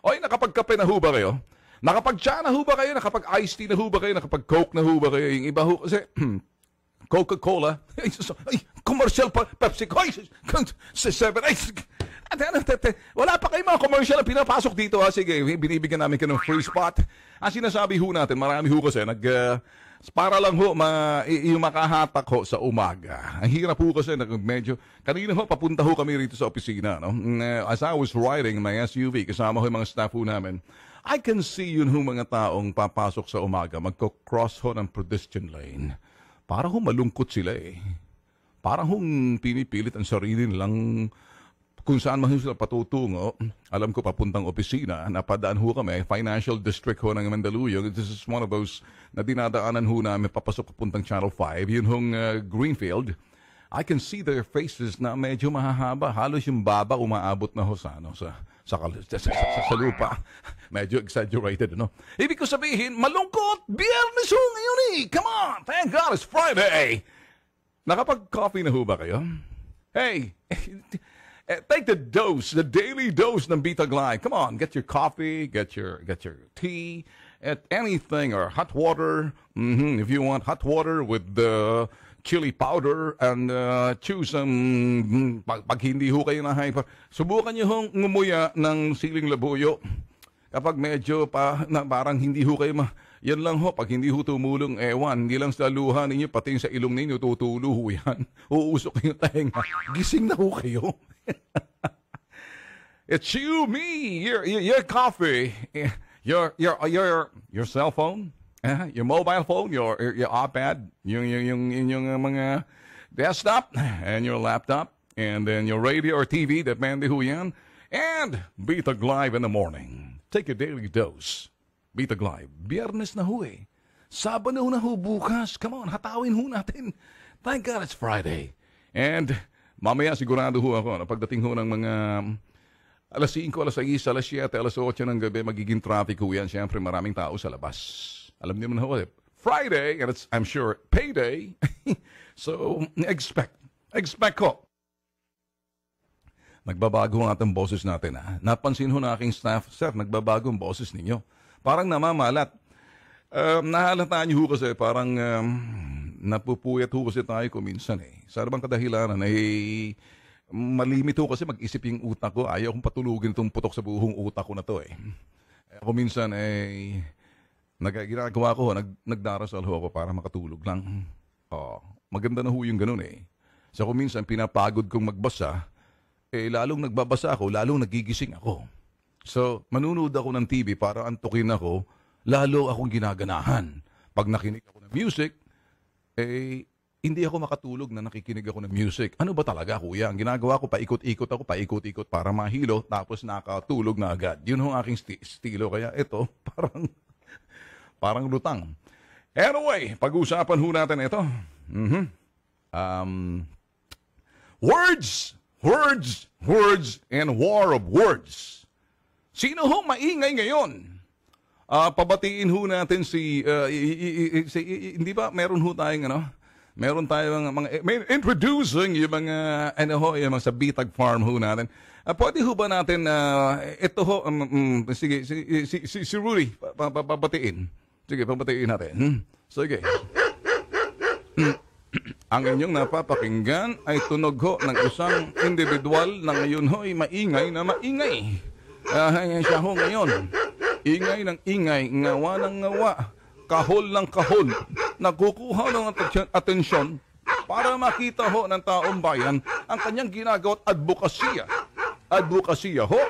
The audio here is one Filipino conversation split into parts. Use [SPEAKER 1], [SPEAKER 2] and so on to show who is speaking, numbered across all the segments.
[SPEAKER 1] Oy, nakapagkape na ho ba kayo? Nakapag-cha na ho ba kayo? Nakapag-iced tea na ho ba kayo? Nakapag-coke na ho ba kayo? Yung iba ho kasi, Coca-Cola. Ay, commercial pa, Pepsi. Ay, 7, ay, wala pa kayong mga commercial na pinapasok dito ha. Sige, binibigyan namin kayo ng free spot. Ang sinasabi ho natin, marami ho kasi, para lang ho, yung makahatak ho sa umaga. Ang hirap ho kasi, medyo, kanina ho, papunta ho kami rito sa opisina. No? As I was riding my SUV, kasama ho yung mga staff ho namin, I can see yun ho mga taong papasok sa umaga, magko-cross ho ng pedestrian lane. Para ho malungkot sila eh. Para ho pinipilit ang sarili nilang kung saan man sila patutungo. Alam ko papuntang opisina, napadaan ho kami, financial district ho ng Mandaluyong. This is one of those na dinadaanan ho namin papasok papuntang Channel 5. Yun hong Greenfield. I can see their faces na medyo mahahaba. Halos yung baba umaabot na ho sa lupa. Medyo exaggerated, no? Ibig ko sabihin, malungkot! Biyernes ho ngayon eh! Come on! Thank God it's Friday! Nakapag-coffee na ho ba kayo? Hey! Take the dose, the daily dose ng Beta Glide. Come on, get your coffee, get your tea, at anything, or hot water. If you want hot water with the chili powder and choose some, pag hindi ho kayo na hyper, subukan nyo hong ngumuya ng siling labuyo. Kapag medyo parang hindi ho kayo yan lang ho, pag hindi ho tumulong, ewan, hindi lang sa luha ninyo, pati sa ilong ninyo, tutulo ho yan. Uusok yung tahenga. Gising na ho kayo. It's you, me, your coffee, your cell phone, your mobile phone, your iPad, yung mga desktop, and your laptop, and then your radio or TV, depende ho yan, and Beta Glide in the morning. Take a daily dose. Beta Glide. Biyernes na ho eh. Sabado na ho bukas. Come on, hatawin ho natin. Thank God it's Friday. And mamaya sigurado ho ako na pagdating ho ng mga alas 5, alas 6, alas 7, alas 8 ng gabi, magiging traffic ho yan. Siyempre maraming tao sa labas. Alam niyo man ho, Friday, and it's, I'm sure, payday. So, expect ko. Nagbabago ang ating boses natin. Ha? Napansin ho na aking staff, sir, nagbabago ang boses ninyo. Parang namamalat. Nahalata niyo ho kasi parang napupuyat ho kasi tayo kuminsan eh. Sa bang kadahilanan ay malimit ho kasi mag-isip yung utak ko. Ayaw kong patulugin itong putok sa buhong utak ko na to eh. Ako minsan ay ginagawa ko, nagdarasal ho ako para makatulog lang. Maganda na ho yung ganun eh. So kung minsan pinapagod kong magbasa, lalong nagbabasa ako, lalong nagigising ako. So, manunood ako ng TV para antukin ako, lalo akong ginaganahan. Pag nakinig ako ng music, hindi ako makatulog na nakikinig ako ng music. Ano ba talaga, kuya? Ang ginagawa ko, paikot-ikot para mahilo, tapos nakatulog na agad. Yun ang aking estilo. Kaya ito, parang lutang. Anyway, pag-usapan ho natin ito. Words, and war of words. Sino ho maingay ngayon? Pabatiin ho natin hindi ba, meron ho tayong, meron tayong introducing yung mga, yung mga sa Bitag Farm ho natin. Pwede ho ba natin, ito ho, sige, si Rudy, pabatiin. Sige, pabatiin natin. Sige. Ang inyong napapakinggan ay tunog ho ng isang individual na ngayon ho ay maingay na maingay. Siya ho ngayon. Ingay ng ingay, ngawa ng ngawa, kahol ng kahol. Nagkukuha ng atensyon para makita ho ng taong bayan ang kanyang ginagawa at advokasya. Advokasya ho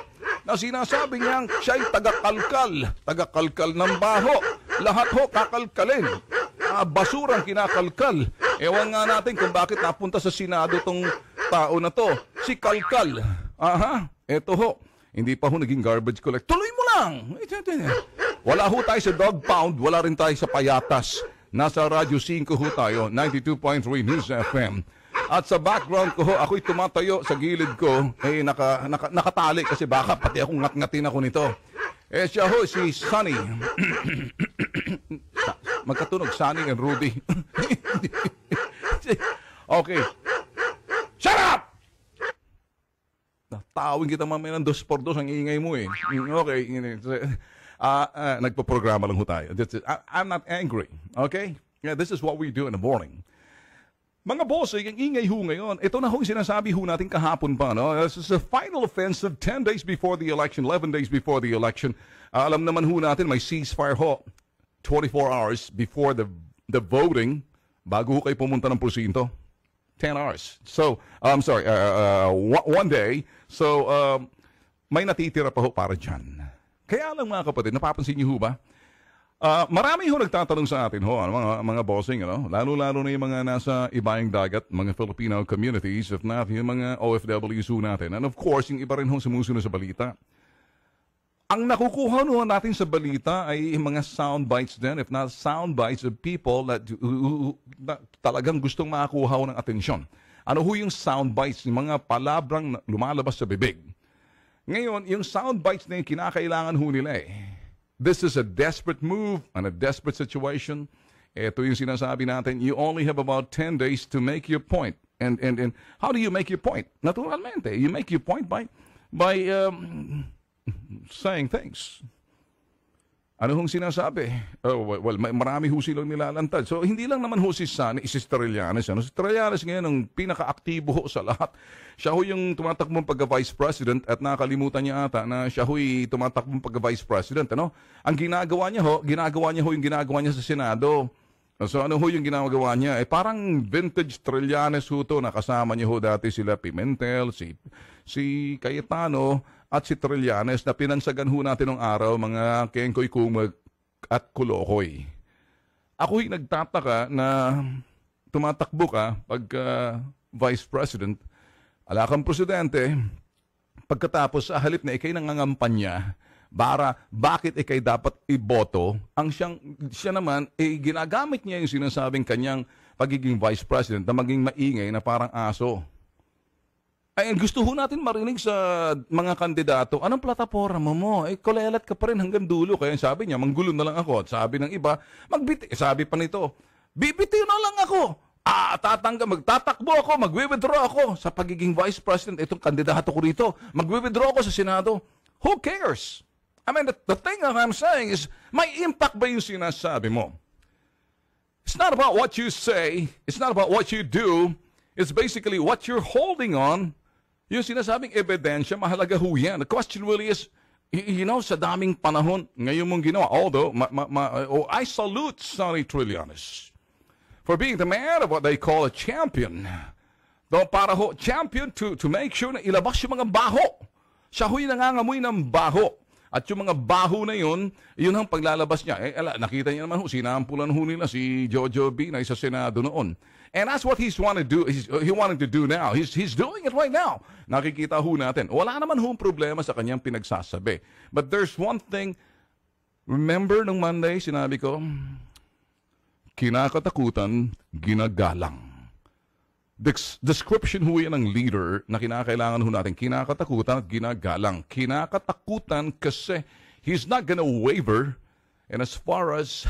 [SPEAKER 1] na sinasabi niyang siya'y tagakalkal ng baho. Lahat ho kakalkalin. Basurang kinakalkal. Ewan nga natin kung bakit napunta sa Senado tong tao na to. Si Kalkal. Eto ho. Hindi pa ho naging garbage collect. Tuloy mo lang. Wala ho tayo sa dog pound. Wala rin tayo sa payatas. Nasa Radyo 5 ho tayo. 92.3 News FM. At sa background ko ho, ako'y tumatayo sa gilid ko. Nakatali kasi baka pati akong ngat-ngatin ako nito. Siya ho, si Sunny. Magkatunog, Sunny and Rudy. Okay. Shut up! tatawin kita mamaya ng 2x2, ang ingay mo eh. Okay. Nagpaprograma lang ho tayo. I'm not angry. Okay? Yeah, this is what we do in the morning. Mga boss, ang ingay ho ngayon. Ito na ho yung sinasabi ho natin kahapon pa. No? This is the final offensive 10 days before the election, 11 days before the election. Alam naman ho natin, may ceasefire ho 24 hours before the voting bago ho kayo pumunta ng presinto. 10 hours. So, I'm sorry, one day. So, may natitira pa ho para dyan. Kaya lang mga kapatid, napapansin niyo ho ba? Marami ho nagtatanong sa atin ho, mga bossing, lalo-lalo na yung mga nasa ibayang dagat, mga Filipino communities, if not, yung mga OFWs ho natin. And of course, yung iba rin ho sumusunod sa balita. Ang nakukuha ho natin sa balita ay mga sound bites din, if not sound bites of people that talagang gustong makakuha ho ng atensyon. Ano ho yung sound bites, yung mga palabrang lumalabas sa bibig? Ngayon, yung sound bites na yung kinakailangan ho nila eh. This is a desperate move and a desperate situation. Ito yung sinasabi natin, you only have about 10 days to make your point. And how do you make your point? Naturalmente, you make your point by saying things. Ano hong sinasabi? Well, marami ho silang nilalantad. So, hindi lang naman ho si Sani, si Trillanes. Si Trillanes ngayon ang pinaka-aktibo ho sa lahat. Siya ho yung tumatakbong pagka-vice president at nakalimutan niya ata na siya ho'y tumatakbong pagka-vice president. Ang ginagawa niya ho yung ginagawa niya sa Senado. So, ano ho yung ginagawa niya? Parang vintage Trillanes ho to. Nakasama niya ho dati sila Pimentel, si Cayetano, at si Trillanes na pinansagan ho natin ng araw, mga Kengkoy Kumag at Kulokoy. Ako'y nagtataka na tumatakbo ka pagka vice president, ala kang presidente, pagkatapos sa halip na ikay nangangampanya, bakit ikay dapat iboto, siya naman, ginagamit niya yung sinasabing kanyang pagiging vice president na maging maingay na parang aso. Ay, gusto ho natin marinig sa mga kandidato, anong plataforma mo? Kulelat ka pa rin hanggang dulo. Kaya sabi niya, manggulo na lang ako. At sabi ng iba, sabi pa nito, bibitiw na lang ako. Magtatakbo ako, magwi-withdraw ako sa pagiging vice president. Itong kandidato ko rito, magwi-withdraw ako sa Senado. Who cares? I mean, the thing that I'm saying is, may impact ba yung sinasabi mo? It's not about what you say. It's not about what you do. It's basically what you're holding on. Yung sinasabing ebidensya, mahalaga ho yan. The question really is, sa daming panahon, ngayon mong ginawa, although, I salute Sonny Trillanes for being the man of what they call a champion. Para ho, champion to make sure na ilabas yung mga baho. Siya ho'y nangangamoy ng baho. At yung mga baho na yun ang paglalabas niya. Nakita niya naman ho, sinampulan ho nila si Jojo Binay sa Senado noon. And that's what he wanted to do now. He's doing it right now. Nakikita ho natin. Wala naman ho problema sa kanyang pinagsasabi. But there's one thing, remember nung Monday, sinabi ko, kinakatakutan, ginagalang. Description ho yan ng leader na kinakailangan ho natin. Kinakatakutan at ginagalang. Kinakatakutan kasi he's not gonna waver. And as far as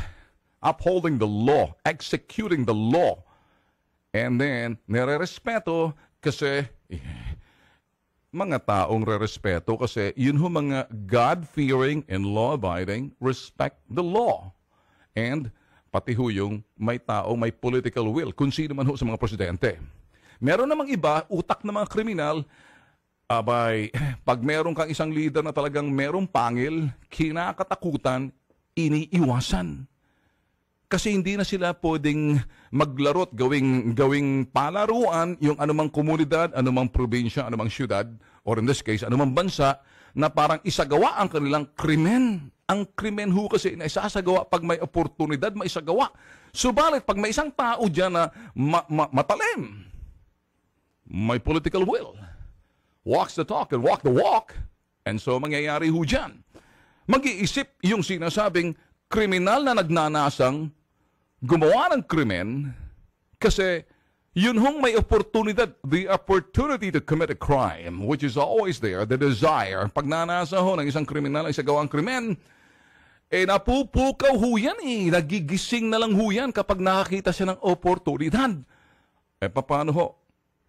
[SPEAKER 1] upholding the law, executing the law, and then, nire-respeto kasi, mga taong re-respeto kasi, yun ho mga God-fearing and law-abiding, respect the law. And, pati ho yung may taong may political will, kung sino man ho sa mga presidente. Meron namang iba, utak na mga kriminal, pag meron kang isang leader na talagang merong pangil, kinakatakutan, iniiwasan. Kasi hindi na sila pwedeng maglarot, gawing palaruan yung anumang komunidad, anumang probinsya, anumang syudad, or in this case, anumang bansa, na parang isagawa ang kanilang krimen. Ang krimen ho kasi na isasagawa pag may oportunidad, maisagawa. Subalit, pag may isang tao dyan na matalim, may political will, walks the talk and walk the walk, and so mangyayari ho dyan. Mag-iisip yung sinasabing kriminal na nagnanasang gumawa ng krimen kasi yun hong may oportunidad, the opportunity to commit a crime, which is always there, the desire. Pag nanasa ho ng isang kriminal ay isagawang krimen, napupukaw ho yan nagigising na lang ho yan kapag nakakita siya ng oportunidad. Paano ho?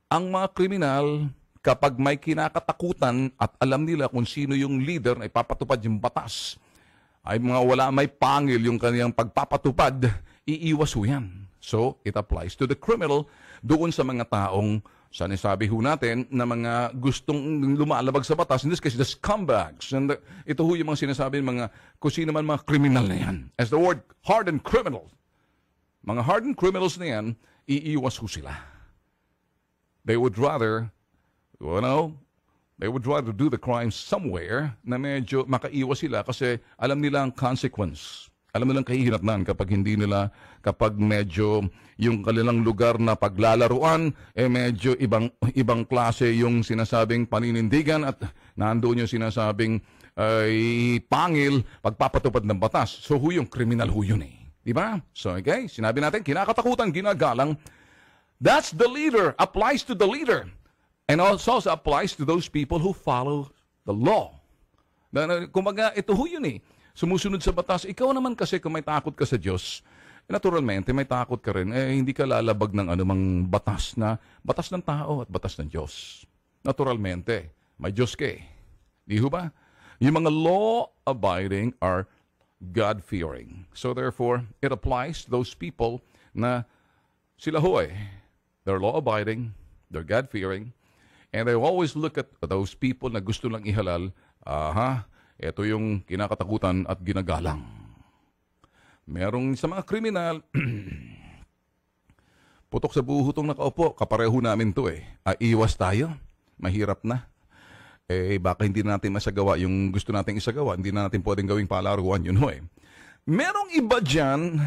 [SPEAKER 1] Ang mga kriminal, kapag may kinakatakutan at alam nila kung sino yung leader na ipapatupad yung batas, ay may pangil yung kaniyang pagpapatupad, iiwas ho yan. So, it applies to the criminal doon sa mga taong sinasabi ho natin na mga gustong lumalabag sa batas. In this case, the scumbags. And ito ho yung mga sinasabi mga kung sino man mga criminal na yan. As the word hardened criminal, mga hardened criminals na yan, iiwas ho sila. They would rather, they would rather do the crime somewhere na medyo makaiwas sila kasi alam nila ang consequence. Alam nilang kahihinatnan kapag medyo yung kanilang lugar na paglalaruan, medyo ibang klase yung sinasabing paninindigan at nandoon yung sinasabing pangil, pagpapatupad ng batas. So, yung criminal yun eh. Diba? So, okay, sinabi natin, kinakatakutan, ginagalang. That's the leader, applies to the leader. And also applies to those people who follow the law. Kumbaga, ito yun eh. Sumusunod sa batas. Ikaw naman kasi kung may takot ka sa Diyos, naturalmente may takot ka rin. Hindi ka lalabag ng anumang batas ng tao at batas ng Diyos. Naturalmente, may Diyos ka eh. Di ho ba? Yung mga law-abiding are God-fearing. So therefore, it applies to those people na sila they're law-abiding, they're God-fearing, and they always look at those people na gusto lang ihalal, ito yung kinakatakutan at ginagalang. Merong sa mga kriminal, putok sa buho itong nakaupo, kapareho namin to eh. Iwas tayo, mahirap na. Baka hindi natin masagawa yung gusto nating isagawa, hindi na natin pwedeng gawing palaruan yun eh. Merong iba dyan,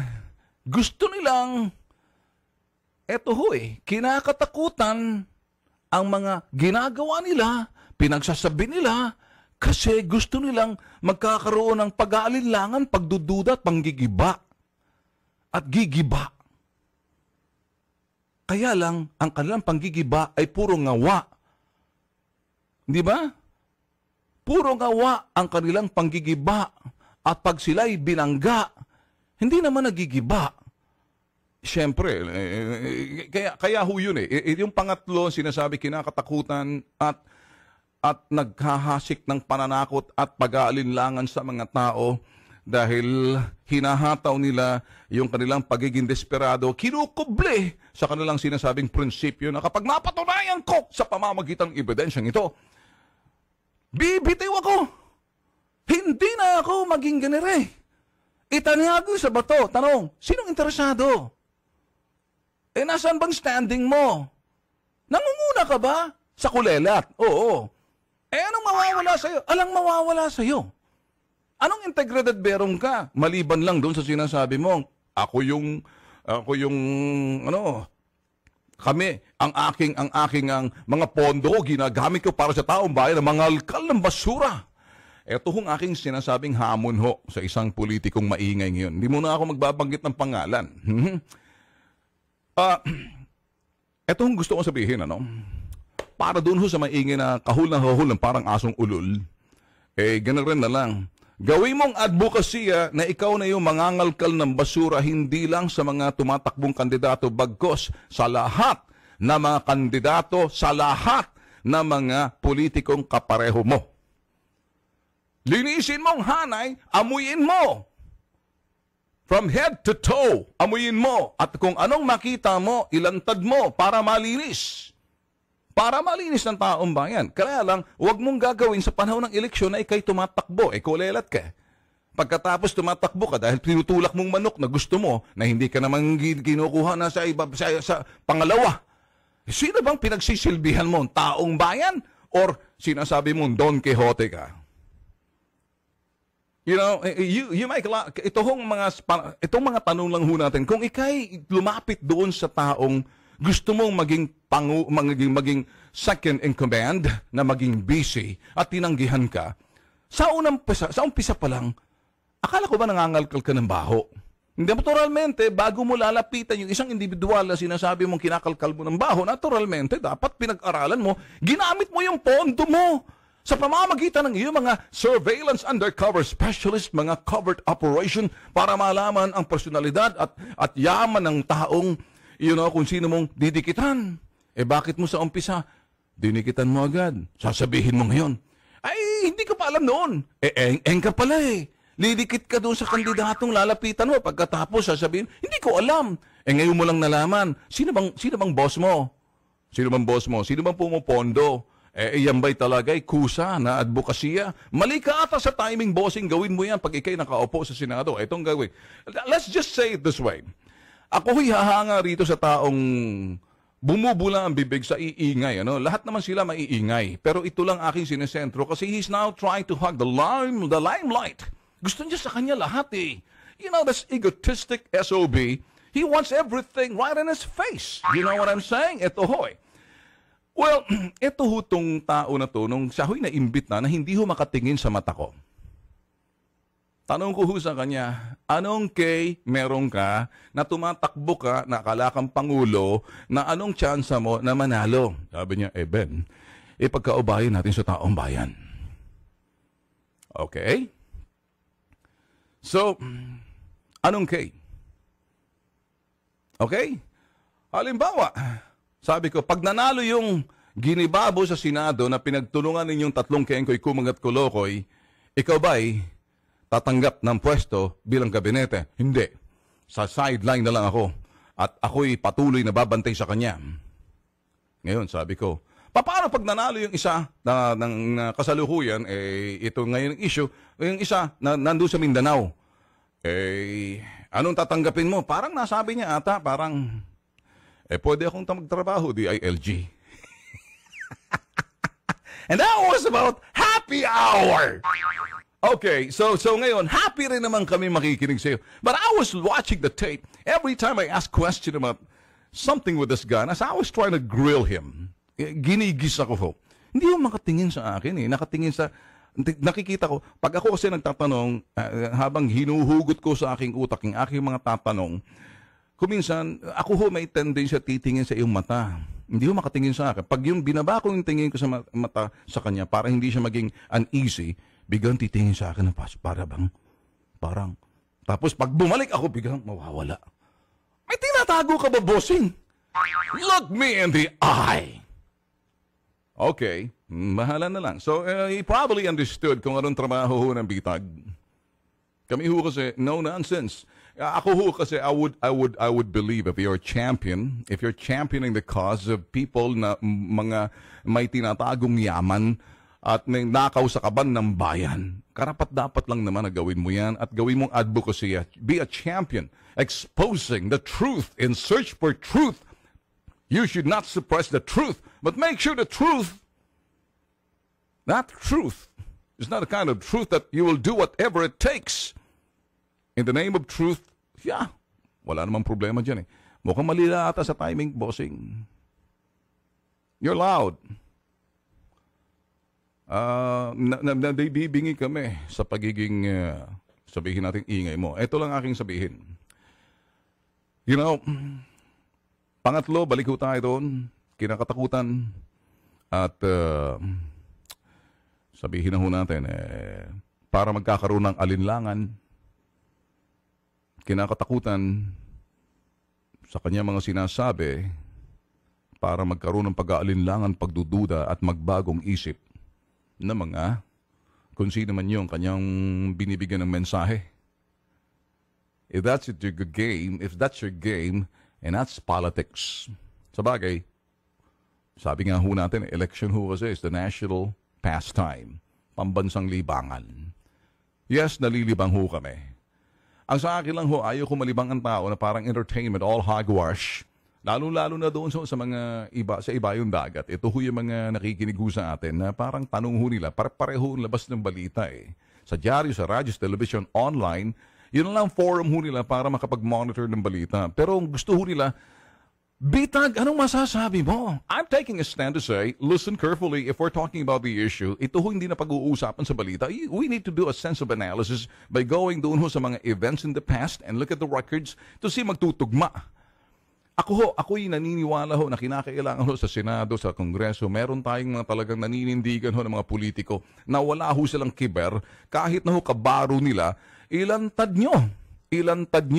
[SPEAKER 1] gusto nilang, kinakatakutan ang mga ginagawa nila, pinagsasabi nila, kasi gusto nilang magkakaroon ng pag-aalinlangan, pagdududa at panggigiba. At gigiba. Kaya lang, ang kanilang panggigiba ay puro ngawa. Di ba? Puro ngawa ang kanilang panggigiba. At pag sila'y binangga, hindi naman nagigiba. Siyempre, kaya ho yun eh. Yung pangatlo, sinasabi kinakatakutan at naghahasik ng pananakot at pag-aalinlangan sa mga tao dahil hinahataw nila yung kanilang pagiging desperado, kinukuble sa kanilang sinasabing prinsipyo na kapag napatunayan ko sa pamamagitan ng ebidensyang ito, bibitiw ako. Hindi na ako maging ganire. Itanihago sa bato. Tanong, sinong interesado? Nasaan bang standing mo? Nangunguna ka ba sa kulelat? Oo. Anong mawawala sa'yo? Alang mawawala sa'yo? Anong integridad meron ka? Maliban lang doon sa sinasabi mo, ang aking mga pondo ko, ginagamit ko para sa taong bayan ng mga alkal ng basura. Ito hong aking sinasabing hamon sa isang politikong maingay ngayon. Hindi muna ako magbabanggit ng pangalan. Ito hong gusto ko sabihin, para doon sa maingay na kahul ng parang asong ulol, ganun rin na lang. Gawin mong advokasya na ikaw na yung mangangalkal ng basura hindi lang sa mga tumatakbong kandidato bagkos sa lahat na mga kandidato, sa lahat na mga politikong kapareho mo. Linisin mong hanay, amuyin mo. From head to toe, amuyin mo. At kung anong makita mo, ilantad mo para malinis. Para malinis ng taong bayan. Kaya lang, huwag mong gagawin sa panahon ng eleksyon na ikay tumatakbo, kulelat ka. Pagkatapos tumatakbo ka dahil tinutulak mong manok na gusto mo na hindi ka naman kinukuha na sa pangalawa. Sino bang pinagsisilbihan mo? Taong bayan? Or sinasabi mong Don Quixote ka? You know, itong mga tanong lang ho natin, kung ikay lumapit doon sa taong gusto mong maging second in command, na maging busy, at tinanggihan ka, sa umpisa pa lang, akala ko ba nangangalkal ka ng baho? Hindi, naturalmente, bago mo lalapitan yung isang individual na sinasabi mong kinakalkal mo ng baho, naturalmente, dapat pinag-aralan mo, ginamit mo yung pondo mo. Sa pamamagitan ng iyong mga surveillance undercover specialist, mga covert operation, para malaman ang personalidad at yaman ng taong, kung sino mong didikitan. Bakit mo sa umpisa dinikitan mo agad. Sasabihin mo ngayon, ay, hindi ka pa alam noon. Eng ka pala eh. Lidikit ka doon sa kandidatong lalapitan mo. Pagkatapos sasabihin, hindi ko alam. Ngayon mo lang nalaman. Sino bang boss mo? Sino bang boss mo? Sino bang pumupondo? Yan ba'y talaga'y kusa na advokasya? Mali ka ata sa timing, bossing. Gawin mo yan pag ikay nakaupo sa Senado. Itong gawin. Let's just say it this way. Ako'y hahanga rito sa taong bumubula ang bibig sa iingay. Ano? Lahat naman sila maiingay. Pero ito lang aking sinesentro kasi he's now trying to hug the limelight. Gusto niya sa kanya lahat eh. You know, this egotistic SOB, he wants everything right in his face. You know what I'm saying? Ito hoy. Well, ito ho tong tao na to, nung siya ho'y naimbit na hindi ho makatingin sa mata ko. Tanong ko ho sa kanya, anong meron ka na tumatakbo ka, na akala kang pangulo, na anong tsansa mo na manalo? Sabi niya, Ben, ipagkaubayan natin sa taong bayan. Okay? So, anong Okay? Halimbawa, sabi ko, pag nanalo yung ginibabo sa Senado na pinagtulungan ninyong tatlong kengkoy, kumangat kulokoy, ikaw ba'y tatanggap ng pwesto bilang kabinete? Hindi. Sa sideline na lang ako. At ako'y patuloy na babantay sa kanya. Ngayon, sabi ko, paano pag nanalo yung isa ng kasalukuyan, ito ngayon ang issue, yung isa na nandun sa Mindanao, anong tatanggapin mo? Parang nasabi niya ata, parang, pwede akong magtrabaho, DILG. And that was about happy hour. Okay, so ngayon, happy rin naman kami makikinig sa'yo. But I was watching the tape. Every time I asked question about something with this guy, as I was trying to grill him, ginigis ako ho. Hindi mo makatingin sa akin eh. Nakikita ko, pag ako kasi nagtatanong, habang hinuhugot ko sa aking utak, yung aking mga tatanong, kuminsan, ako ho may tendency titingin sa iyong mata. Hindi ho makatingin sa akin. Pag yung binaba ko yung tingin ko sa mata sa kanya, para hindi siya maging uneasy, biglang titingin sa akin na parang. Tapos pag bumalik ako, biglang mawawala. May tinatago ka ba, bossing? Look me in the eye. Okay, mahala na lang. So, he probably understood kung anong trabaho ho ng bitag. Kami ho kasi, no nonsense. Ako ho kasi, I would believe if you're a champion, if you're championing the cause of people na mga may tinatagong yaman at may nakaw sa kaban ng bayan, karapat-dapat lang naman na gawin mo yan at gawin mong advocacy. Be a champion, exposing the truth in search for truth. You should not suppress the truth, but make sure the truth, that truth, is not a kind of truth that you will do whatever it takes. In the name of truth, wala namang problema dyan eh. Mukhang malila ata sa timing, bossing. You're loud. Nadibingi kami sa pagiging, sabihin natin, ingay mo. Ito lang aking sabihin. You know, pangatlo, balik ko tayo doon, kinakatakutan, at sabihin na ho natin, para magkakaroon ng alinlangan, kinakatakutan sa kanya mga sinasabi para magkaroon ng pag-aalinlangan, pagdududa at magbagong isip na mga kung sino man yung kanyang binibigyan ng mensahe. If that's your game, and that's politics. Sabagay, sabi nga ho natin, election ho kasi is the national pastime, pambansang libangan. Yes, nalilibang ho kami. Ang sa akin lang ho, ayaw ko malibang ang tao na parang entertainment, all hogwash. Lalo-lalo na doon sa mga iba, sa iba yung dagat. Ito ho yung mga nakikinig ho sa atin na parang tanong ho nila, pareho labas ng balita eh. Sa dyaryo, sa radyo, sa television, online, yun lang forum ho nila para makapag-monitor ng balita. Pero gusto ho nila, bitag, anong masasabi mo? I'm taking a stand to say, listen carefully, if we're talking about the issue, ito ho hindi na pag-uusapan sa balita. We need to do a sense of analysis by going doon ho sa mga events in the past and look at the records to see magtutugma. Ako'y naniniwala ho na kinakailangan ho sa Senado, sa Kongreso, meron tayong mga talagang naninindigan ho ng mga politiko na wala ho silang kiber, kahit na ho kabaro nila, ilantad nyo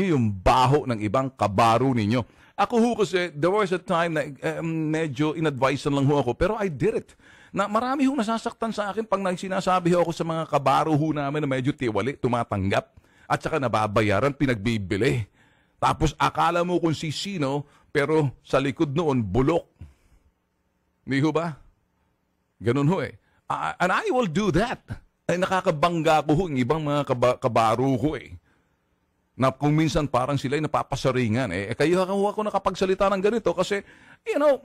[SPEAKER 1] yung baho ng ibang kabaro ninyo. Ako ho kasi, there was a time na medyo in-advisean lang ho ako, pero I did it. Na marami ho nasasaktan sa akin pag sinasabi ho ako sa mga kabaro ho namin na medyo tiwali, tumatanggap, at saka nababayaran, pinagbibili. Tapos akala mo kung sino, pero sa likod noon, bulok. Hindi ho ba? Ganun ho eh. And I will do that. Ay nakakabangga ko ho, yung ibang mga kabaro ko eh. Na kung minsan parang sila'y napapasaringan. Kayo ako nakapagsalita ng ganito kasi, you know,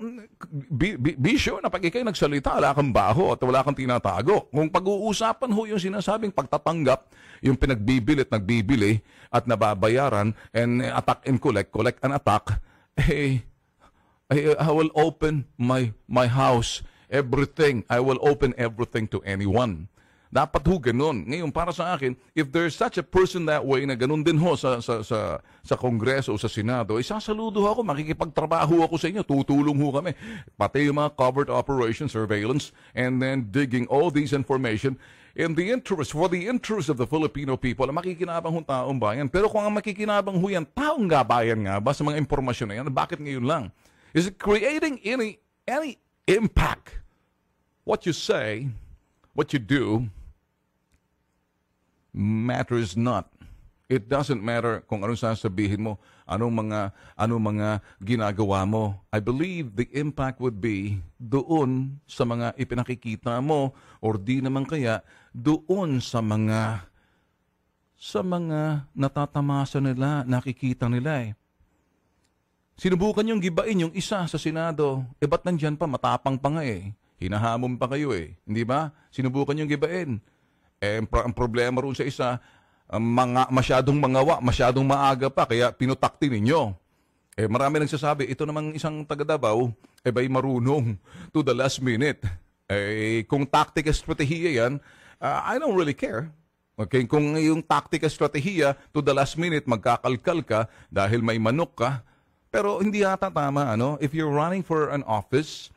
[SPEAKER 1] be sure na pag ikay nagsalita, wala kang baho at wala kang tinatago. Kung pag-uusapan ho yung sinasabing pagtatanggap, yung pinagbibilit, nagbibili at nababayaran, and attack and collect and attack, I will open my house, everything. I will open everything to anyone. Dapat ho ganun. Ngayon, para sa akin, if there's such a person that way na ganun din ho sa Kongreso o sa Senado, isasaludo ako, makikipagtrabaho ako sa inyo, tutulong ho kami. Pati yung mga covert operation, surveillance, and then digging all these information for the interest of the Filipino people, makikinabang ho taong bayan. Pero kung ang makikinabang ho yan, taong bayan nga ba sa mga impormasyon na yan, bakit ngayon lang? Is it creating any impact? What you say, what you do, matters not. It doesn't matter kung anong sasabihin mo, anong mga ginagawa mo. I believe the impact would be doon sa mga ipinakikita mo or di naman kaya doon sa mga natatamasa nila, nakikita nila eh. Sinubukan yung gibain yung isa sa Senado. Ba't nandyan pa? Matapang pa nga eh. Hinahamon pa kayo eh. Hindi ba? Sinubukan yung gibain. Ang problema roon sa isa, masyadong mangawa, masyadong maaga pa, kaya pinutakti ninyo. Marami nagsasabi, ito namang isang taga-Davao, ba'y marunong to the last minute. Kung tactic strategiya yan, I don't really care. Okay, kung yung tactic strategiya to the last minute, magkakalkal ka dahil may manok ka, pero hindi yata tama, ano? If you're running for an office,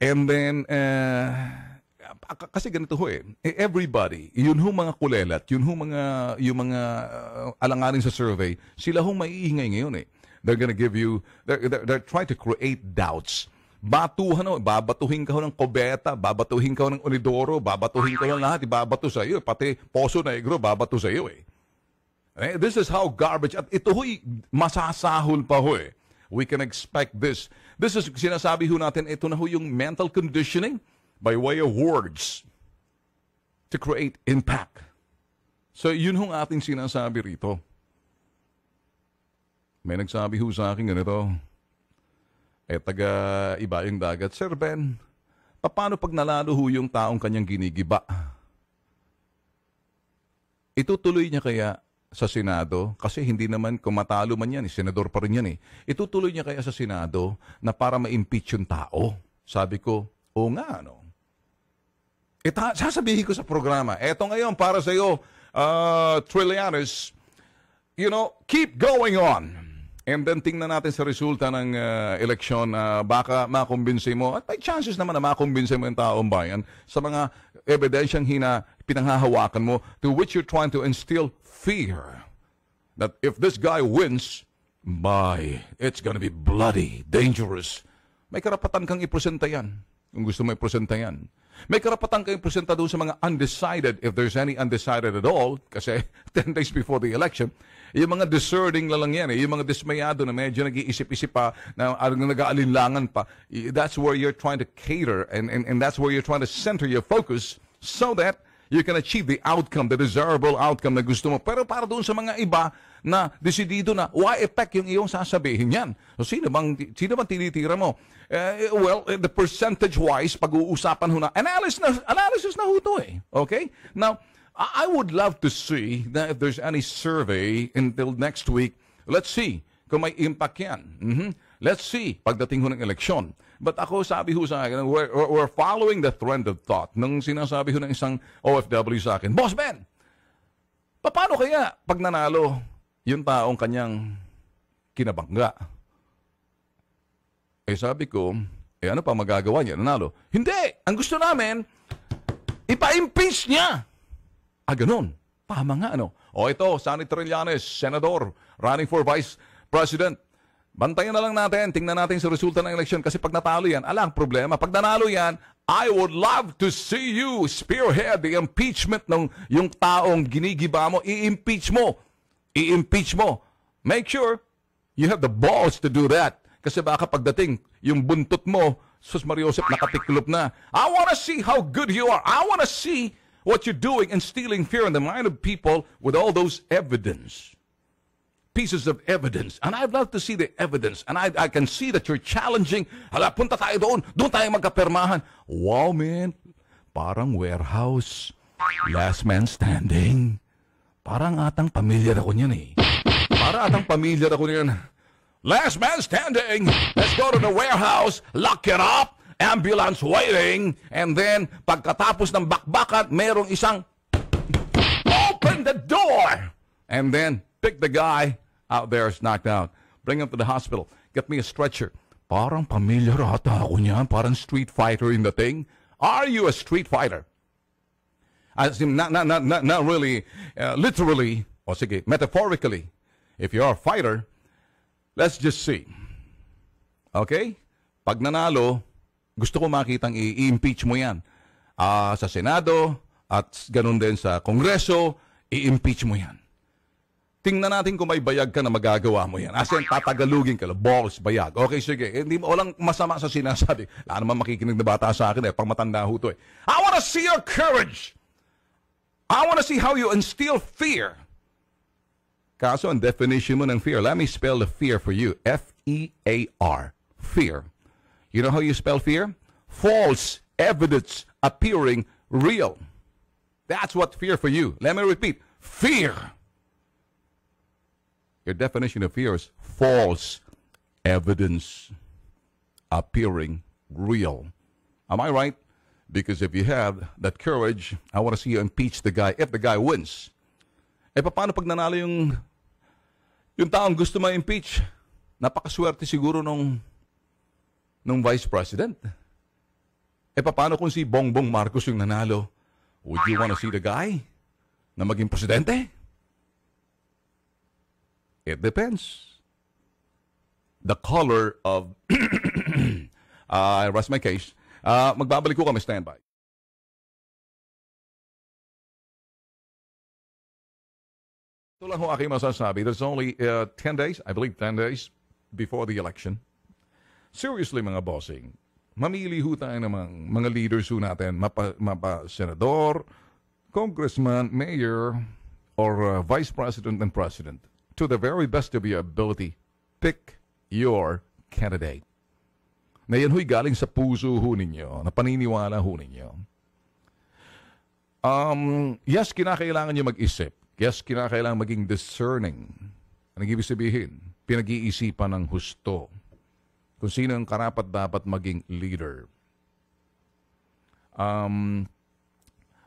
[SPEAKER 1] and then, kasi ganito ho eh. Everybody, yun ho mga kulelat, yung mga alanganin sa survey, sila ho maiingay ngayon eh. They're gonna give you, they're trying to create doubts. Batuhan ho, babatuhin ka ho ng Cobeta, babatuhin ka ho ng Unidoro, babatuhin ka ho ng lahat, ibabato sa iyo. Pati Poso Negro, babato sa iyo eh. This is how garbage, at ito ho'y masasahol pa ho eh. We can expect this. This is, sinasabi ho natin, ito na ho yung mental conditioning by way of words to create impact. So, yun hong ating sinasabi rito. May nagsabi ho sa akin ganito, taga Ibayong Dagat, Sir Ben, paano pag nalalo ho yung taong kanyang ginigiba? Itutuloy niya kaya sa Senado, kasi hindi naman, kung matalo man yan, senador pa rin yan eh. Itutuloy niya kaya sa Senado na para ma-impeach yung tao. Sabi ko, oo nga, ano? Sasabihin ko sa programa, eto ngayon para sa iyo, Trillanes, you know, keep going on. And then tingnan natin sa resulta ng eleksyon, baka makumbinsi mo, at may chances naman na makumbinsi mo yung taong bayan sa mga ebidensyang pinanghahawakan mo to which you're trying to instill fear. That if this guy wins, it's gonna be bloody, dangerous. May karapatan kang ipresenta yan. Kung gusto mo ipresenta yan. May karapatan kang ipresenta doon sa mga undecided, if there's any undecided at all, kasi 10 days before the election, yung mga discerning lang yan, yung mga dismayado na medyo nag-iisip-isip pa, na nag-aalinlangan pa, that's where you're trying to cater, and that's where you're trying to center your focus so that you can achieve the outcome, the desirable outcome na gusto mo. Pero para doon sa mga iba na desidido na, why effect yung iyong sasabihin yan? So, sino bang tinitira mo? Well, the percentage-wise, pag-uusapan ho na, analysis na ho to eh. Okay? Now, I would love to see that if there's any survey until next week, let's see kung may impact yan. Let's see, pagdating ho ng eleksyon. But ako, sabi ho sa akin, we're following the trend of thought. Nung sinasabi ho ng isang OFW sa akin, Boss Ben, paano kaya pag nanalo yung taong kanyang kinabangga? Sabi ko, ano pa magagawa niya? Nanalo. Hindi! Ang gusto namin, ipa-impeach niya! Ganun. Tama nga, ano? Ito, Sonny Trillanes, Senador, running for Vice President. Bantayan na lang natin, tingnan natin sa resulta ng eleksyon kasi pag natalo yan, alang problema. Pag nanalo yan, I would love to see you spearhead the impeachment ng yung taong ginigiba mo. I-impeach mo. I-impeach mo. Make sure you have the balls to do that. Kasi baka pagdating, yung buntot mo, Sus Mariosep, nakatiklop na. I want to see how good you are. I want to see what you're doing and stealing fear in the mind of people with all those evidence. Pieces of evidence. And I'd love to see the evidence. And I can see that you're challenging. Hala, punta tayo doon. Doon tayo magkapirmahan. Wow, man. Parang warehouse. Last man standing. Parang atang pamilyar ako niyan eh. Parang atang pamilyar ako niyan. Last man standing. Let's go to the warehouse. Lock it up. Ambulance waiting. And then, pagkatapos ng bakbakan, merong isang open the door. And then, pick the guy out there is knocked out. Bring him to the hospital. Get me a stretcher. Parang pamilyar ata ako niyan. Parang street fighter in the thing. Are you a street fighter? As in, not really, literally, o sige, metaphorically. If you're a fighter, let's just see. Okay? Pag nanalo, gusto ko makitang i-impeach mo yan. Sa Senado, at ganun din sa Kongreso, i-impeach mo yan. Tingnan natin kung may bayag ka na magagawa mo yan. As in, tatagalugin ka, balls, bayag. Okay, sige. Hindi mo walang masama sa sinasabi. Wala naman makikinig na bata sa akin pang matanda ho to eh. I want to see your courage. I want to see how you instill fear. Kaso, ang definition mo ng fear, let me spell the fear for you. F-E-A-R. Fear. You know how you spell fear? False evidence appearing real. That's what fear for you. Let me repeat. Fear. Your definition of fear is false evidence appearing real. Am I right? Because if you have that courage, I want to see you impeach the guy if the guy wins. Paano pag nanalo yung taong gusto ma-impeach? Napakaswerte siguro nung vice president. Paano kung si Bongbong Marcos yung nanalo? Would you want to see the guy na maging presidente? It depends. The color of... I rest my case. Magbabalik ko kami, standby. Ito lang ho aking masasabi. There's only 10 days, I believe 10 days before the election. Seriously, mga bossing, mamili ho tayo ng mga leaders ho natin, mapa senador, congressman, mayor, or vice president and president. To the very best of your ability, pick your candidate. Na yan ho'y galing sa puso ho ninyo, na paniniwala ho ninyo. Yes, kinakailangan nyo mag-isip. Yes, kinakailangan maging discerning. Anong ibig sabihin? Pinag-iisipan ng husto. Kung sino ang karapat dapat maging leader.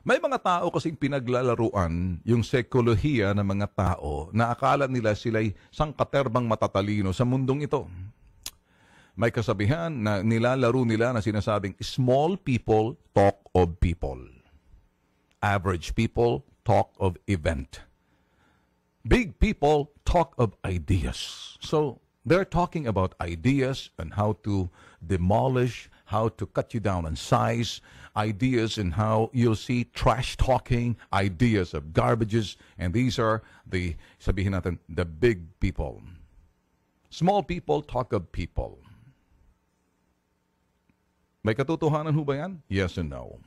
[SPEAKER 1] May mga tao kasing pinaglalaruan yung sekolohiya ng mga tao na akala nila sila'y sangkaterbang matatalino sa mundong ito. May kasabihan na nilalaro nila na sinasabing, small people talk of people. Average people talk of event. Big people talk of ideas. So, they're talking about ideas and how to demolish, how to cut you down in size, ideas and how you'll see trash talking, ideas of garbages, and these are the, sabihin natin, the big people. Small people talk of people. May katotohanan ho ba yan? Yes and no.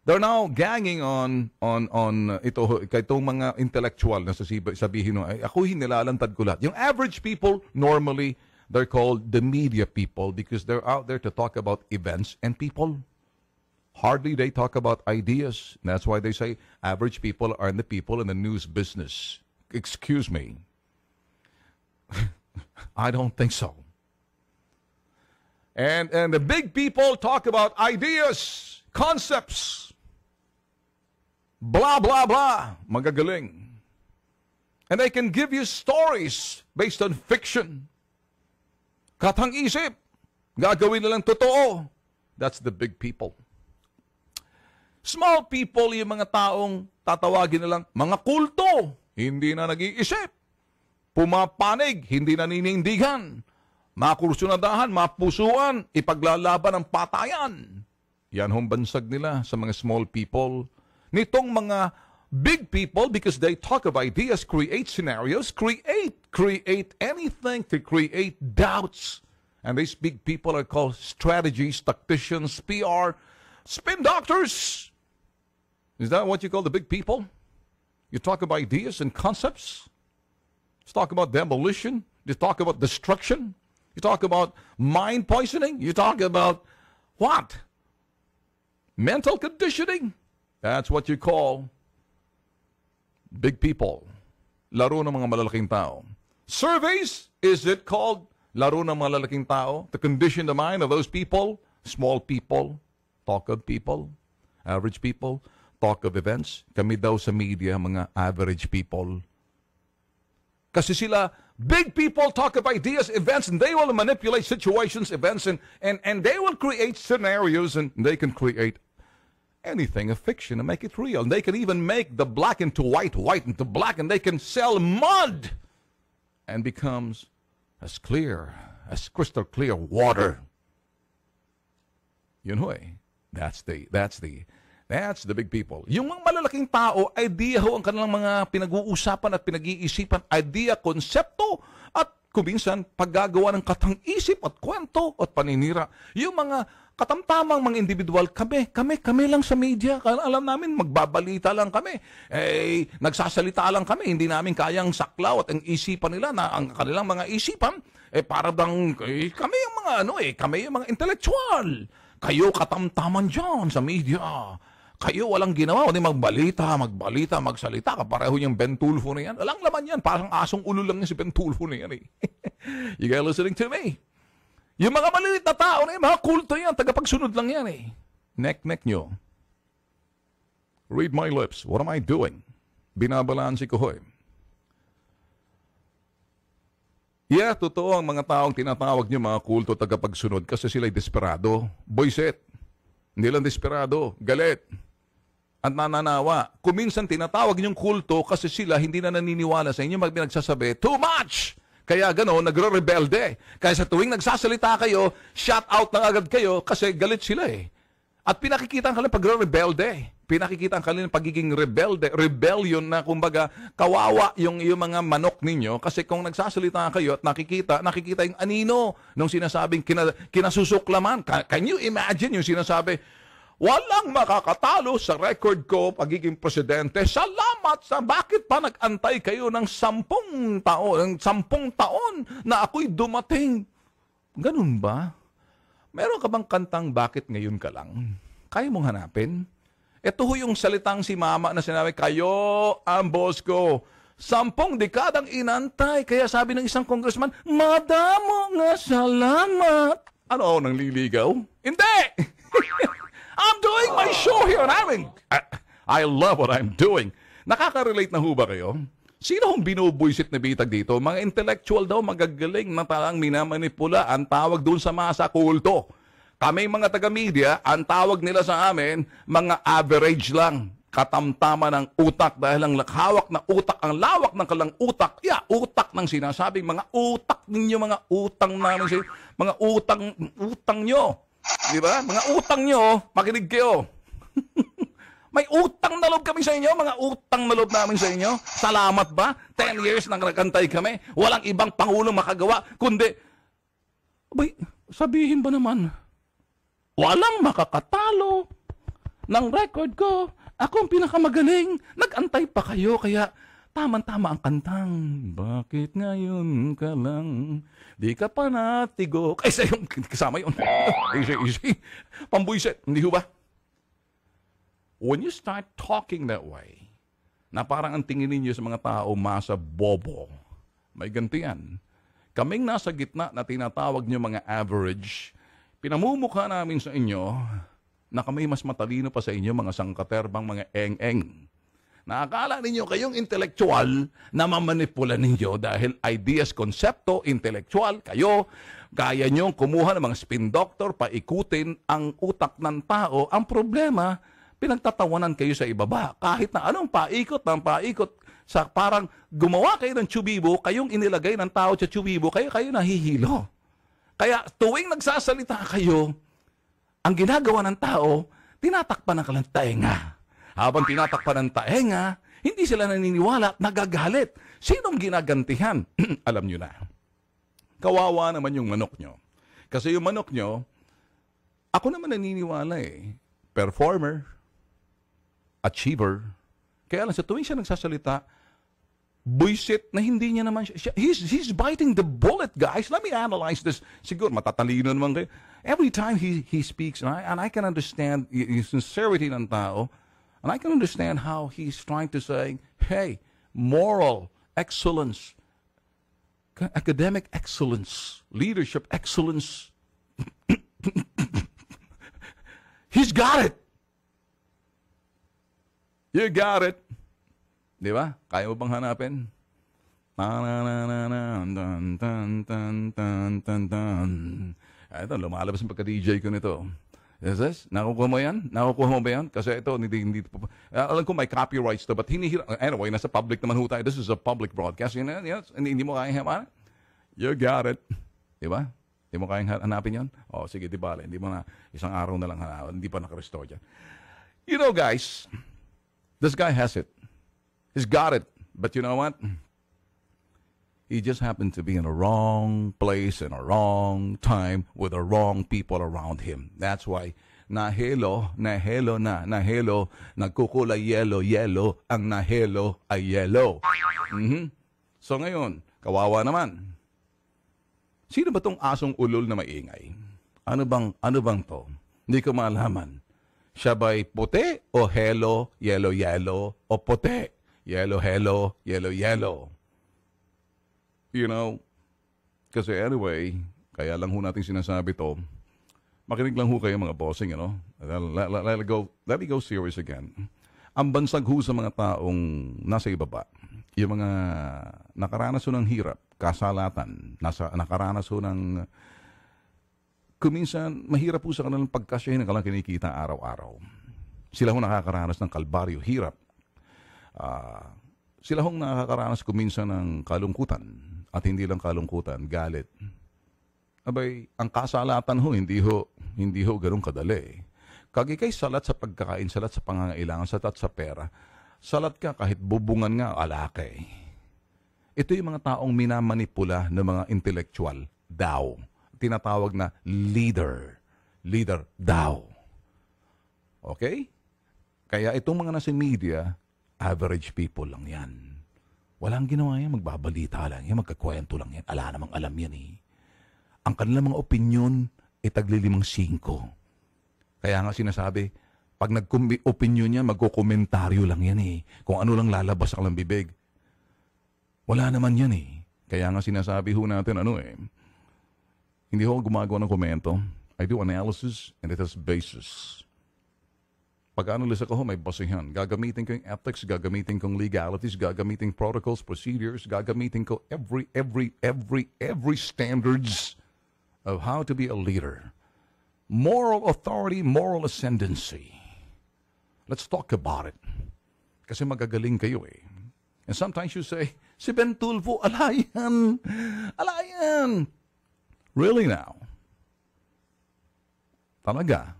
[SPEAKER 1] They're now ganging on itong mga intellectual na sabihin ay ako hinilalantad ko lahat. Yung average people, normally, they're called the media people because they're out there to talk about events and people. Hardly they talk about ideas. And that's why they say average people are the people in the news business. Excuse me. I don't think so. And the big people talk about ideas, concepts, blah, blah, blah. Magagaling. And they can give you stories based on fiction. Katang isip. Gagawin nilang totoo. That's the big people. Small people, yung mga taong tatawagin nilang mga kulto. Hindi na nag-iisip. pumapanig, hindi naninindigan, makursunadahan, mapusuan, ipaglalaban ng patayan. Yan hong bansag nila sa mga small people. Nitong mga big people, because they talk of ideas, create scenarios, create anything to create doubts. And these big people are called strategies, tacticians, PR, spin doctors. Is that what you call the big people? You talk about ideas and concepts. You talk about demolition. You talk about destruction. You talk about mind poisoning. You talk about what? Mental conditioning. That's what you call big people. Laro ng mga malalaking tao. Surveys, is it called laro ng mga malalaking tao? To condition the mind of those people? Small people, talk of people, average people, talk of events. Kami daw sa media, mga average people. Kasi sila, big people talk of ideas, events, and they will manipulate situations, events, and they will create scenarios, and they can create anything, a fiction, and make it real. And they can even make the black into white, white into black, and they can sell mud and becomes as clear, as crystal clear water. Yun ho eh. That's the big people. Yung mga malalaking tao, idea ho ang kanilang mga pinag-uusapan at pinag-iisipan, idea, konsepto, at kuminsan paggagawa ng katang-isip at kwento at paninira. Yung mga katamtamang mga individual, kami lang sa media. Alam namin, magbabalita lang kami. Nagsasalita lang kami. Hindi namin kayang saklaw at ang isipan nila na ang kanilang mga isipan, para bang kami yung mga kami yung mga intellectual. Kayo katamtaman dyan sa media. Kayo walang ginawa, kundi magbalita, magsalita. Kapareho yung Ben Tulfo na yan. Alang laman yan, parang asong ulo lang yan si Ben Tulfo na yan eh. You guys listening to me? Yung mga maliit na tao na yan, mga kulto yan, tagapagsunod lang yan eh. Nek nyo. Read my lips. What am I doing? Binabalansi ko ho eh. Yeah, totoo ang mga taong tinatawag nyo mga kulto tagapagsunod kasi sila'y desperado. Boyset. Hindi lang desperado. Galit. At nananawa. Kuminsan tinatawag nyong kulto kasi sila hindi na naniniwala sa inyo. Nagsasabi, too much! Kaya gano'n, nagre-rebelde. Kaya sa tuwing nagsasalita kayo, shout out na agad kayo kasi galit sila eh. At pinakikita ang kanilang pagre-rebelde. Pinakikita ang kanilang pagiging rebelde. Rebellion na kumbaga kawawa yung mga manok ninyo. Kasi kung nagsasalita kayo at nakikita yung anino nung sinasabing kinasusuklaman. Can you imagine yung sinasabi, walang makakatalo sa record ko pagiging presidente. Salamat sa bakit pa nag-antay kayo ng 10 taon na ako'y dumating. Ganun ba? Meron ka bang kantang bakit ngayon ka lang? Kaya mong hanapin? Ito ho yung salitang si mama na sinabi, kayo ang boss ko. 10 dekadang inantay. Kaya sabi ng isang congressman, madamo nga salamat. Ano, nang liligaw? Hindi! I'm doing my show here and I love what I'm doing. Nakaka-relate na ho ba kayo? Sino hong binubuisit na bitag dito? Mga intellectual daw, magagaling na talang minamanipula. Ang tawag doon sa masa, kulto. Kami mga taga-media, ang tawag nila sa amin, mga average lang. Katamtama ng utak dahil ang hawak na utak, ang lawak ng kalang utak. Utak ng sinasabing mga utak ninyo, mga utang namin, mga utang nyo. Di ba? Mga utang nyo, makinig kayo. May utang na loob kami sa inyo, mga utang na loob namin sa inyo. Salamat ba? 10 years nang nagantay kami. Walang ibang pangulong makagawa, kundi, abay, sabihin ba naman, walang makakatalo ng record ko. Ako ang pinakamagaling. Nag-antay pa kayo, kaya tama-tama ang kantang. Bakit ngayon ka lang? Di ka pa natigo. Kaysa yung kasama yun. Easy. Pambuisit. Hindi ho ba? When you start talking that way, na parang ang tingin ninyo sa mga tao, masa bobo, may ganti yan. Kaming nasa gitna na tinatawag nyo mga average, pinamumukha namin sa inyo na kami mas matalino pa sa inyo, mga sangkaterbang, mga eng-eng. Nakakala ninyo kayong intelektual na mamanipula ninyo dahil ideas, konsepto, intelektual, kayo, kaya nyo kumuha ng mga spin doctor, paikutin ang utak ng tao. Ang problema, pinagtatawanan kayo sa ibaba. Kahit na anong paikot ng paikot, Sa parang gumawa kayo ng tsubibo, kayong inilagay ng tao sa tsubibo, kayo nahihilo. Kaya tuwing nagsasalita kayo, ang ginagawa ng tao, tinatakpan ng kanilang taenga. Habang tinatakpan ng taenga, hindi sila naniniwala at nagagalit. Sinong ginagantihan? Alam nyo na. Kawawa naman yung manok nyo. Kasi yung manok nyo, ako naman naniniwala performer, achiever. Kaya lang sa tuwing siya nagsasalita, buisit na hindi niya naman siya. He's biting the bullet, guys. Let me analyze this. Siguro matatalino naman kayo. Every time he speaks, and I can understand yung sincerity ng tao, and I can understand how he's trying to say, hey, moral excellence, academic excellence, leadership excellence. He's got it. You got it. Di ba? Kaya mo bang hanapin? Ito, lumalabas yung pagka-DJ ko nito. Yes? Nakukuha mo yan? Nakukuha mo ba yan? Kasi ito, hindi alam ko may copyrights to, but anyway, nasa public naman ho tayo. This is a public broadcast. Yes? Hindi mo kaya hanapin? You got it. Di ba? Hindi mo kaya hanapin yan? O, sige, di ba? Hindi mo na, isang araw na lang hanapin. Hindi pa nakarestore dyan. You know, guys, this guy has it. He's got it. But you know what? He just happened to be in the wrong place in a wrong time with the wrong people around him. That's why nagkukulay yellow, ang nahelo ay yellow. So ngayon, kawawa naman. Sino ba tong asong ulol na maingay? Ano bang to? Hindi ko malaman. Siya ba'y puti o hello, yellow, yellow, o puti? Yellow, hello, yellow, yellow. You know, kasi anyway, kaya lang ho natin sinasabi to, makinig lang ho kayo mga bossing, you know? Let me go serious again. Ang bansag ho sa mga taong nasa ibaba, yung mga nakaranas ho ng hirap, kasalatan, nakaranas ho ng, kuminsan, mahirap po sa kanilang pagkasyahin ng kanilang kinikita araw-araw. Sila ho nakakaranas ng kalbaryo, hirap. Sila hong nakakaranas kuminsan ng kalungkutan at hindi lang kalungkutan, galit. Abay, ang kasalatan ho, hindi ho ganun kadali. Kagikay salat sa pagkakain, salat sa pangangailangan, salat sa pera. Salat ka kahit bubungan nga, alakay. Ito yung mga taong minamanipula ng mga intellectual daw. Tinatawag na leader. Leader daw. Okay? Kaya itong mga nasa media, average people lang yan. Walang ginawa yan, magbabalita lang yan, magkakwento lang yan. Ala namang alam yan eh. Ang kanilang mga opinyon ay tagli-5. Kaya nga sinasabi, pag nag-opinyon yan, magkukomentaryo lang yan eh. Kung ano lang lalabas sa kanilang bibig. Wala naman yan eh. Kaya nga sinasabi ho natin, hindi ho gumagawa ng komento. I do analysis and it has basis. Pag-analyze ako, may basihan. Gagamitin ko yung ethics, gagamitin ko yung legalities, gagamitin protocols, procedures, gagamitin ko every standards of how to be a leader. Moral authority, moral ascendancy. Let's talk about it. Kasi magagaling kayo eh. And sometimes you say, si Ben Tulfo, alayan. Alayan. Really now? Talaga?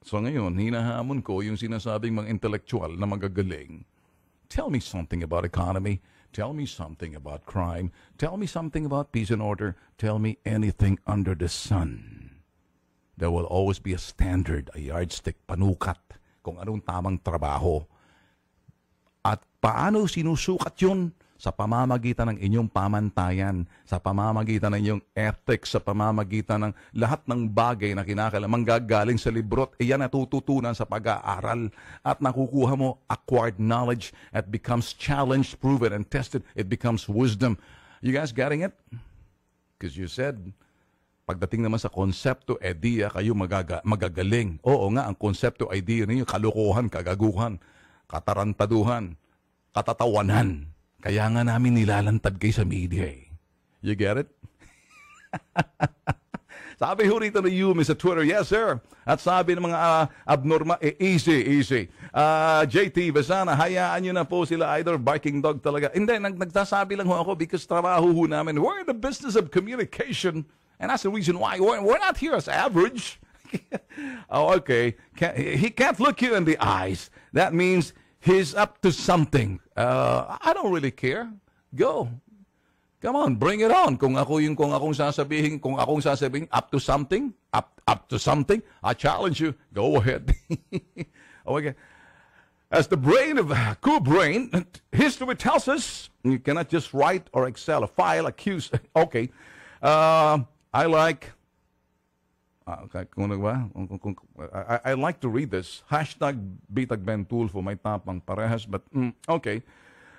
[SPEAKER 1] So ngayon, hinahamon ko yung sinasabing mga intellectual na magagaling. Tell me something about economy. Tell me something about crime. Tell me something about peace and order. Tell me anything under the sun. There will always be a standard, a yardstick, panukat, kung anong tamang trabaho. At paano sinusukat yun? Sa pamamagitan ng inyong pamantayan, sa pamamagitan ng inyong ethics, sa pamamagitan ng lahat ng bagay na kinakailangan manggagaling sa libro, iyan natututunan sa pag-aaral at nakukuha mo acquired knowledge at becomes challenged, proven, and tested. It becomes wisdom. You guys getting it? Because you said, pagdating naman sa konsepto, idea, kayo magagaling. Oo nga, ang konsepto, idea ninyo, kalukuhan, kagaguhan, katarantaduhan, katatawanan. Kaya nga namin nilalantad kayo sa media eh. You get it? Sabi ho rito ni Yumi sa Twitter, yes sir. At sabi ng mga abnormal, easy. JT Besana, hayaan nyo na po sila, either barking dog talaga. Hindi, nagsasabi lang ho ako because trabaho ho namin. We're in the business of communication. And that's the reason why we're not here as average. Oh, okay. He can't look you in the eyes. That means he's up to something. I don't really care. Go. Come on, bring it on. Kung akong sasabihin, up to something, up to something, I challenge you. Go ahead. Okay. As the brain of Cool Brain, history tells us you cannot just write or excel a file, accuse. Okay. I like. I like to read this. Hashtag Bitag Ben Tulfo, may tapang parehas, but okay.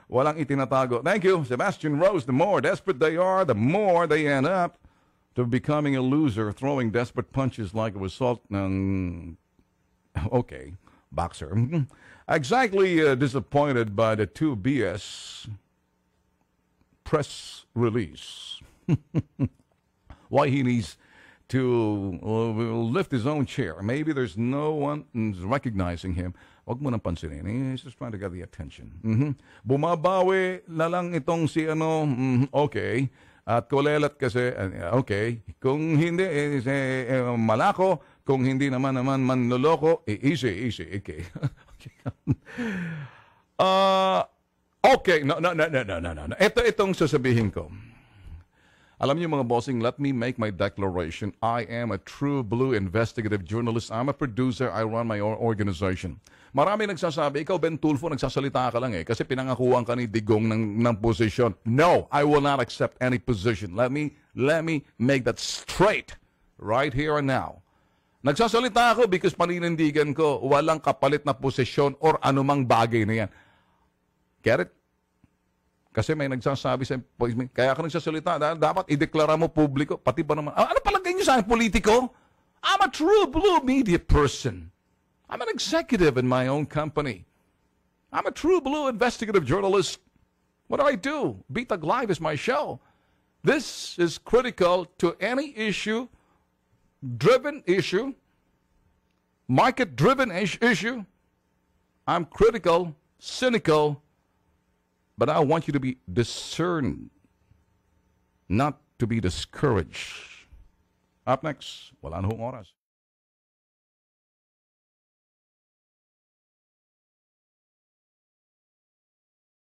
[SPEAKER 1] Walang itinatago. Thank you, Sebastian Rose. The more desperate they are, the more they end up to becoming a loser, throwing desperate punches like a result ng... Okay, boxer. Exactly disappointed by the 2BS press release. Why he needs to lift his own chair. Maybe there's no one recognizing him. Wag mo nang pansinin. He's just trying to get the attention. Bumabawi na lang itong si ano, okay. At kulelat kasi, okay. Kung hindi, malako. Kung hindi naman manloloko, easy. Okay. Okay. No. Itong sasabihin ko. Alam niyo mga bossing, let me make my declaration. I am a true blue investigative journalist. I'm a producer. I run my own organization. Marami nagsasabi, ikaw Ben Tulfo, nagsasalita ka lang kasi pinangakuan ka ni Digong ng posisyon. No, I will not accept any position. Let me make that straight right here and now. Nagsasalita ako because paninindigan ko, walang kapalit na posisyon or anumang bagay na yan. Get it? Kasi may nagsasabi sa kaya ka nagsasalita, dapat ideklara mo publiko, pati ba naman, ano palagay niyo sa akin, politiko? I'm a true blue media person. I'm an executive in my own company. I'm a true blue investigative journalist. What do? Bitag Live is my show. This is critical to any issue-driven issue, market-driven issue. I'm critical, cynical, but I want you to be discerned, not to be discouraged. Up next, wala na hong oras.